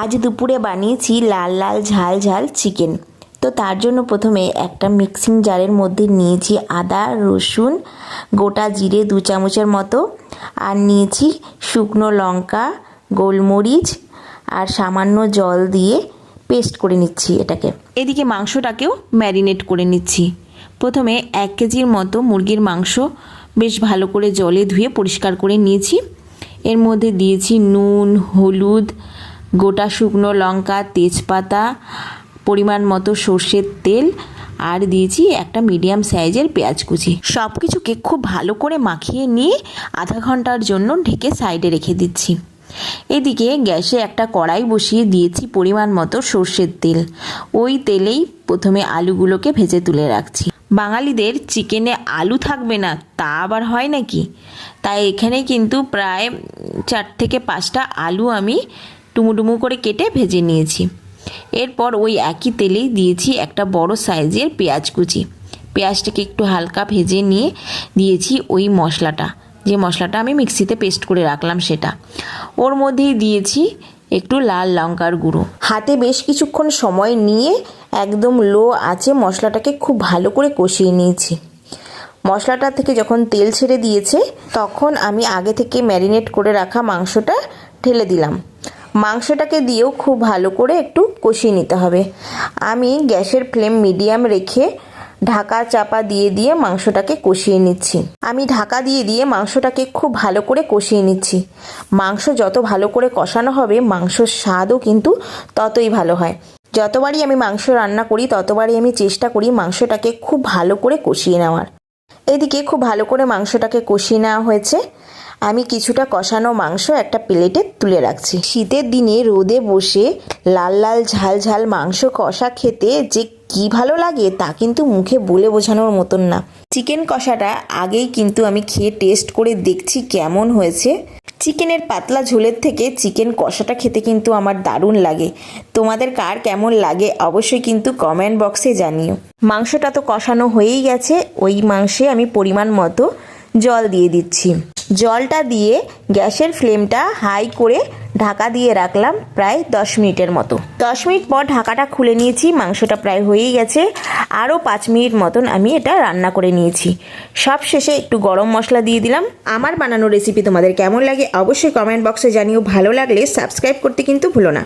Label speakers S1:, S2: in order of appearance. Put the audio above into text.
S1: আজ দুপুরে বানিয়েছি লাল লাল ঝাল ঝাল চিকেন। তো তার জন্য প্রথমে একটা মিক্সিং জারের মধ্যে নিয়েছি আদা রসুন গোটা জিরে 2 চামচের মতো, আর নিয়েছি শুকনো লঙ্কা গোলমরিচ আর সামান্য জল দিয়ে পেস্ট করে নিচ্ছি এটাকে। এদিকে মাংসটাকেও ম্যারিনেট করে নিচ্ছি। প্রথমে 1 কেজির মতো মুরগির মাংস বেশ ভালো করে জলে ধুয়ে পরিষ্কার করে নিয়েছি। এর মধ্যে দিয়েছি নুন হলুদ গোটা শুকনো লঙ্কা তেজপাতা পরিমাণ মতো সর্ষের তেল আর দিয়েছি একটা মিডিয়াম সাইজের পেঁয়াজ কুচি। সব কিছুকে খুব ভালো করে মাখিয়ে নিয়ে আধা ঘন্টার জন্য ঢেকে সাইডে রেখে দিচ্ছি। এদিকে গ্যাসে একটা কড়াই বসিয়ে দিয়েছি পরিমাণ মতো সর্ষের তেল। ওই তেলেই প্রথমে আলুগুলোকে ভেজে তুলে রাখছি। বাঙালিদের চিকেনে আলু থাকবে না তা আবার হয় নাকি? তাই এখানে কিন্তু প্রায় 4 থেকে 5টা আলু আমি ডুমু করে কেটে ভেজে নিয়েছি। এরপর ওই একই তেলেই দিয়েছি একটা বড় সাইজের পেঁয়াজ কুচি। পেঁয়াজটাকে একটু হালকা ভেজে নিয়ে দিয়েছি ওই মশলাটা, যে মশলাটা আমি মিক্সিতে পেস্ট করে রাখলাম সেটা। ওর মধ্যেই দিয়েছি একটু লাল লঙ্কার গুঁড়ো। হাতে বেশ কিছুক্ষণ সময় নিয়ে একদম লো আঁচে মশলাটাকে খুব ভালো করে কষিয়ে নিয়েছি। মশলাটা থেকে যখন তেল ছেড়ে দিয়েছে তখন আমি আগে থেকে ম্যারিনেট করে রাখা মাংসটা ঢেলে দিলাম। মাংসটাকে দিয়েও খুব ভালো করে একটু কষিয়ে নিতে হবে। আমি গ্যাসের ফ্লেম মিডিয়াম রেখে ঢাকা চাপা দিয়ে মাংসটাকে কষিয়ে নিচ্ছি। আমি ঢাকা দিয়ে মাংসটাকে খুব ভালো করে কষিয়ে নিচ্ছি। মাংস যত ভালো করে কষানো হবে মাংসর স্বাদও কিন্তু ততই ভালো হয়। যতবারই আমি মাংস রান্না করি ততবারই আমি চেষ্টা করি মাংসটাকে খুব ভালো করে কষিয়ে নেওয়ার। এদিকে খুব ভালো করে মাংসটাকে কষিয়ে নেওয়া হয়েছে। আমি কিছুটা কষানো মাংস একটা প্লেটে তুলে রাখছি। শীতের দিনে রোদে বসে লাল লাল ঝাল ঝাল মাংস কষা খেতে যে কি ভালো লাগে তা কিন্তু মুখে বলে বোঝানোর মতন না। চিকেন কষাটা আগেই কিন্তু আমি খেয়ে টেস্ট করে দেখছি কেমন হয়েছে। চিকেনের পাতলা ঝোলের থেকে চিকেন কষাটা খেতে কিন্তু আমার দারুণ লাগে। তোমাদের কার কেমন লাগে অবশ্যই কিন্তু কমেন্ট বক্সে জানিও। মাংসটা তো কষানো হয়েই গেছে। ওই মাংসে আমি পরিমাণ মতো জল দিয়ে দিচ্ছি। জলটা দিয়ে গ্যাসের ফ্লেমটা হাই করে ঢাকা দিয়ে রাখলাম প্রায় 10 মিনিটের মতো। 10 মিনিট পর ঢাকাটা খুলে নিয়েছি। মাংসটা প্রায় হয়েই গেছে। আরও 5 মিনিট মতন আমি এটা রান্না করে নিয়েছি। সব শেষে একটু গরম মশলা দিয়ে দিলাম। আমার বানানো রেসিপি তোমাদের কেমন লাগে অবশ্যই কমেন্ট বক্সে জানিও। ভালো লাগলে সাবস্ক্রাইব করতে কিন্তু ভুলো না।